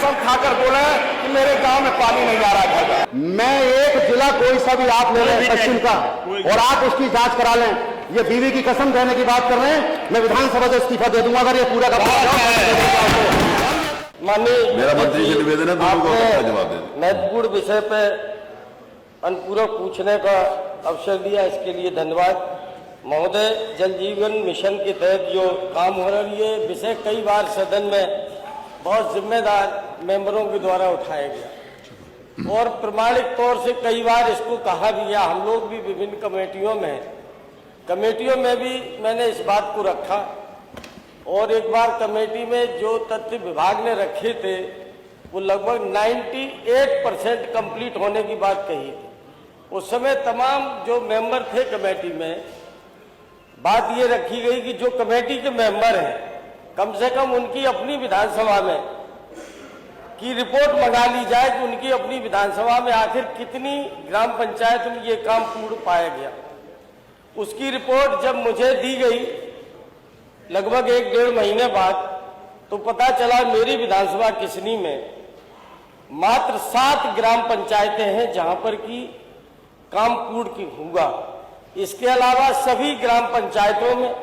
कसम खाकर बोले कि मेरे गांव में पानी नहीं आ रहा है। मैं एक जिला कोई सा भी आप ले लें पश्चिम का और आप उसकी जांच करा लें, ये बीवी की कसम देने की बात कर रहे हैं, मैं विधानसभा से इस्तीफा दे दूंगा अगर ये पूरा का माननीय मेरा मंत्री से निवेदन है आपने जवाब दे महत्वपूर्ण विषय पे अनुपूरक पूछने का अवसर दिया, इसके लिए धन्यवाद। महोदय, जल जीवन मिशन के तहत जो काम हो रहा है, ये विषय कई बार सदन में बहुत जिम्मेदार मेंबरों के द्वारा उठाया गया और प्रमाणिक तौर से कई बार इसको कहा भी गया। हम लोग भी विभिन्न कमेटियों में भी मैंने इस बात को रखा और एक बार कमेटी में जो तथ्य विभाग ने रखे थे वो लगभग 98% कंप्लीट होने की बात कही थी। उस समय तमाम जो मेंबर थे कमेटी में, बात ये रखी गई कि जो कमेटी के मेंबर हैं कम से कम उनकी अपनी विधानसभा में की रिपोर्ट मंगा ली जाए कि उनकी अपनी विधानसभा में आखिर कितनी ग्राम पंचायत में ये काम पूर्ण पाया गया। उसकी रिपोर्ट जब मुझे दी गई लगभग 1-1.5 महीने बाद, तो पता चला मेरी विधानसभा किसनी में मात्र 7 ग्राम पंचायतें हैं जहां पर की काम पूर्ण हुआ। इसके अलावा सभी ग्राम पंचायतों में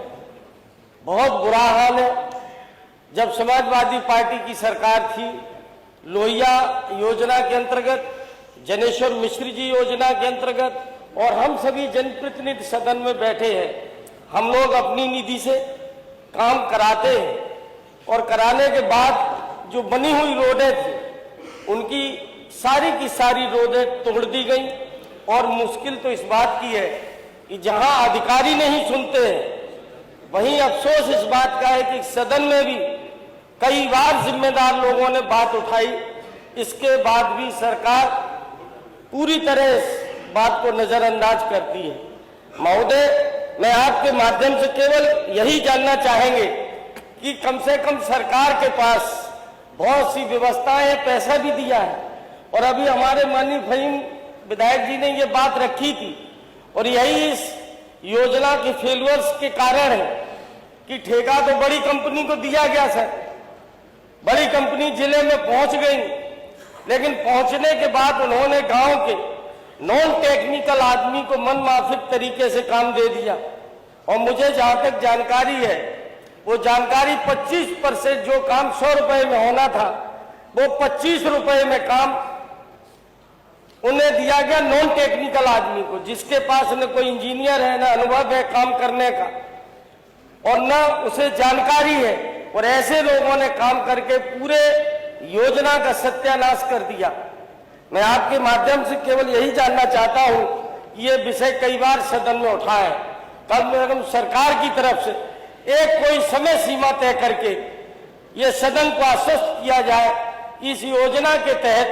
बहुत बुरा हाल है। जब समाजवादी पार्टी की सरकार थी, लोहिया योजना के अंतर्गत, जनेश्वर मिश्र जी योजना के अंतर्गत, और हम सभी जनप्रतिनिधि सदन में बैठे हैं, हम लोग अपनी निधि से काम कराते हैं और कराने के बाद जो बनी हुई रोडें थी उनकी की सारी रोडें तोड़ दी गई। और मुश्किल तो इस बात की है कि जहां अधिकारी नहीं सुनते हैं, वहीं अफसोस इस बात का है कि सदन में भी कई बार जिम्मेदार लोगों ने बात उठाई, इसके बाद भी सरकार पूरी तरह इस बात को नजरअंदाज करती है। महोदय, मैं आपके माध्यम से केवल यही जानना चाहेंगे कि कम से कम सरकार के पास बहुत सी व्यवस्थाएं, पैसा भी दिया है और अभी हमारे माननीय फहीम विधायक जी ने ये बात रखी थी और यही इस योजना के फेलियर्स के कारण है कि ठेका तो बड़ी कंपनी को दिया गया सर, बड़ी कंपनी जिले में पहुंच गई, लेकिन पहुंचने के बाद उन्होंने गांव के नॉन टेक्निकल आदमी को मनमाफिक तरीके से काम दे दिया। और मुझे जहां तक जानकारी है, वो जानकारी 25% जो काम 100 रुपए में होना था वो 25 रुपए में काम उन्हें दिया गया नॉन टेक्निकल आदमी को, जिसके पास न कोई इंजीनियर है, न अनुभव है काम करने का और न उसे जानकारी है। और ऐसे लोगों ने काम करके पूरे योजना का सत्यानाश कर दिया। मैं आपके माध्यम से केवल यही जानना चाहता हूं कि ये विषय कई बार सदन में उठा है, कल में सरकार की तरफ से एक कोई समय सीमा तय करके ये सदन को आश्वस्त किया जाए, इस योजना के तहत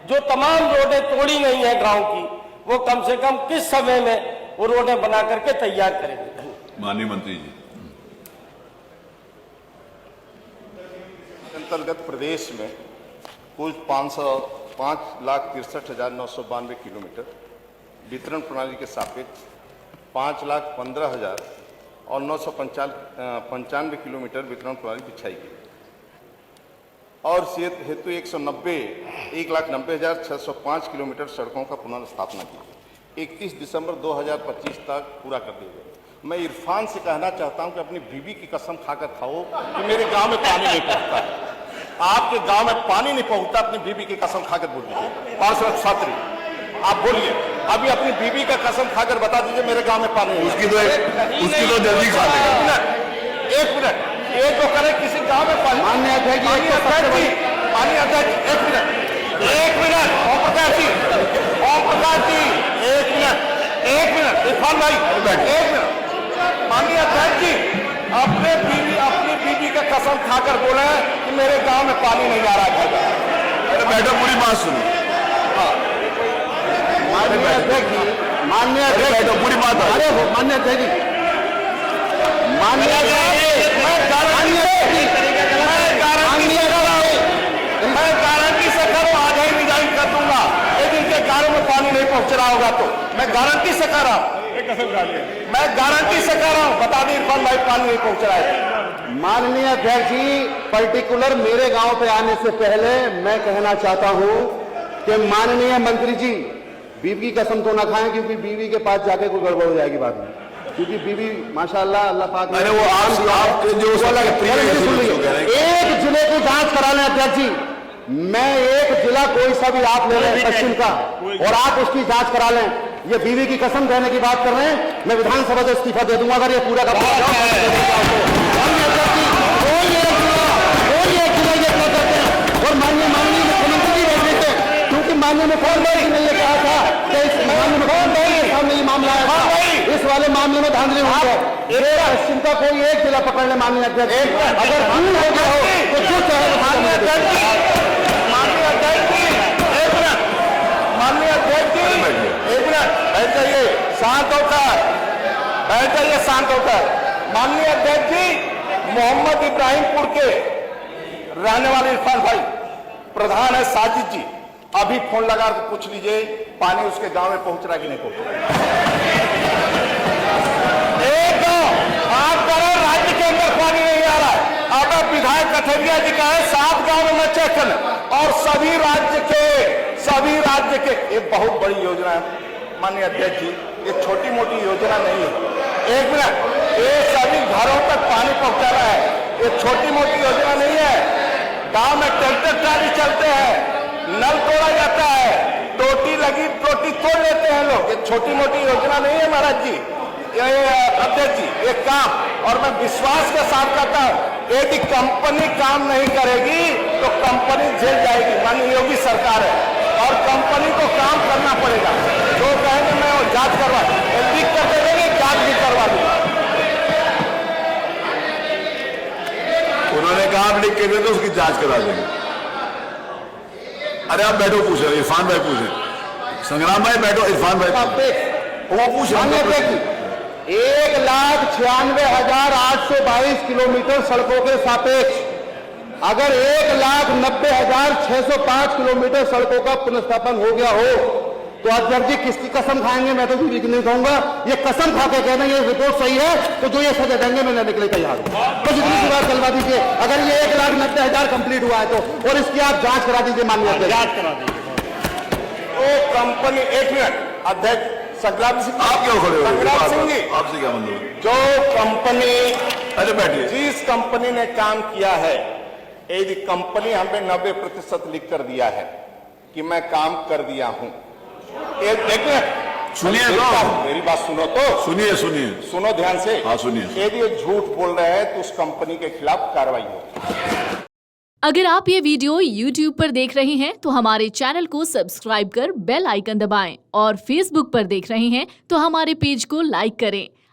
जो तमाम रोडें तोड़ी गई हैं गांव की, वो कम से कम किस समय में वो रोडें बना करके तैयार करेंगे। माननीय मंत्री जी। अंतर्गत प्रदेश में कुल 5,63,992 किलोमीटर वितरण प्रणाली के सापेक्ष 5,15,000 और 995 किलोमीटर वितरण प्रणाली बिछाई गई और इस हेतु 1,90,605 किलोमीटर सड़कों का पुनर्स्थापना की 31 दिसंबर 2025 तक पूरा कर दिया गया। मैं इरफान से कहना चाहता हूं कि अपनी बीवी की कसम खाकर खाओ कि मेरे गांव में पानी नहीं पहुंचता, आपके गांव में पानी नहीं पहुंचता, अपनी बीवी की कसम खाकर बोल दीजिए। पार्षद छात्री आप बोलिए, अभी अपनी बीवी का कसम खाकर बता दीजिए मेरे गांव में पानी नहीं। उसकी तो जल्दी खा लेगा। एक मिनट, एक तो करे किसी गांव में पानी। माननीय अध्यक्ष जी, माननीय अध्यक्ष, एक मिनट ओम प्रकाश जी, एक मिनट इरफान भाई, एक मिनट। माननीय अध्यक्ष जी, अपनी बीवी का कसम खाकर बोले कि मेरे गांव में पानी नहीं आ रहा है। मैडम पूरी बात सुनो। माननीय अध्यक्ष जी, माननीय अध्यक्ष पूरी बात, अरे माननीय अध्यक्ष जी, मैं गारंटी से करो आज ही रिजाइन कर दूंगा, लेकिन के गांव में पानी नहीं पहुंच रहा होगा तो मैं गारंटी से कर रहा हूं, मैं गारंटी से कर रहा हूं, बता दें इरफान भाई पानी नहीं पहुंच रहा है। माननीय अध्यक्ष जी, पर्टिकुलर मेरे गांव पे आने से पहले मैं कहना चाहता हूं कि माननीय मंत्री जी बीवी की कसम तो ना खाएं, क्योंकि बीवी के पास जाके कोई गड़बड़ हो जाएगी बाद में, क्योंकि बीवी माशाल्लाह अल्लाह पाक अरे वो आपके जो एक जिले की जांच करा लें अध्यक्ष जी। मैं एक जिला कोई सा भी आप ले लें पश्चिम का और आप उसकी जांच करा लें, ये बीवी की कसम कहने की बात कर रहे हैं, मैं विधानसभा से इस्तीफा दे दूंगा अगर ये पूरा का और माननीय मुख्यमंत्री जी बैठे थे, क्योंकि माननीय मुख्यमंत्री ने ये कहा था कि इस माननीय मुख्यमंत्री के सामने ये मामला आया था, इस वाले मामले में धांधली हुई है। पश्चिम का कोई एक जिला पकड़ ले माननीय अध्यक्ष, अगर भूल हो गया हो तो जो चाहे माननीय अध्यक्ष जी, एक मिनट बैठ जाइए, शांत होकर। माननीय अध्यक्ष जी, मोहम्मद इब्राहिमपुर के रहने वाले इरफान भाई प्रधान है साजिद जी, अभी फोन लगा के पूछ लीजिए पानी उसके गांव में पहुंच रहा है कि नहीं पहुंच रहा। एक आप करो राज्य के अंदर पानी नहीं आ रहा है, अब विधायक कथेरिया जी का है 7 गांव में मैं चेक करना, और सभी राज्य के ये बहुत बड़ी योजना है माननीय अध्यक्ष जी, ये छोटी मोटी योजना नहीं है। एक मिनट, ये सभी घरों तक पानी पहुंचाना है, ये छोटी मोटी योजना नहीं है। गांव में ट्रैक्टर ट्राली चलते हैं, नल तोड़ा जाता है, टोटी लगी टोटी तोड़ लेते हैं लोग, ये छोटी मोटी योजना नहीं है महाराज जी, ये अध्यक्ष जी ये काम, और मैं विश्वास के साथ कहता हूं यदि कंपनी काम नहीं करेगी तो कंपनी जेल जाएगी। माननीय योगी सरकार है और कंपनी को काम करना पड़ेगा, जो कहेंगे मैं वो जांच करवा लिख कर दे देंगे, जांच भी करवा दूंगा। उन्होंने कहा आप लिख के दे तो उसकी जांच करा देंगे। अरे आप बैठो, पूछे इरफान भाई पूछे, संग्राम भाई बैठो, इरफान भाई वो पूछे। 1,96,822 किलोमीटर सड़कों के सापेक्ष अगर 1,90,605 किलोमीटर सड़कों का पुनर्स्थापन हो गया हो तो अध्यक्ष जी किसकी कसम खाएंगे? मैं तो बीवी की नहीं कहूंगा, ये कसम खा के कहना ये रिपोर्ट सही है तो जो ये सजा देंगे मैं लेने के लिए तैयार हूं। तो जितनी सी बात चलवा दीजिए, अगर ये 1,90,000 कंप्लीट हुआ है तो, और इसकी आप जांच करा दीजिए माननीय अध्यक्ष, जांच करा दीजिए। वो कंपनी, एक मिनट अध्यक्ष संग्राम सिंह, आप क्यों खड़े हो? संग्राम सिंह जी, आपसे क्या मतलब? जो कंपनी, अरे बैठिए, जिस कंपनी ने काम किया है, यदि कंपनी हमें 90% लिख कर दिया है कि मैं काम कर दिया हूं, देखिए सुनिए मेरी बात सुनो तो, सुनिए ध्यान से। हाँ सुनिए। यदि झूठ बोल रहे हैं तो उस कंपनी के खिलाफ कार्रवाई हो। अगर आप ये वीडियो YouTube पर देख रहे हैं तो हमारे चैनल को सब्सक्राइब कर बेल आइकन दबाएं, और Facebook पर देख रहे हैं तो हमारे पेज को लाइक करें।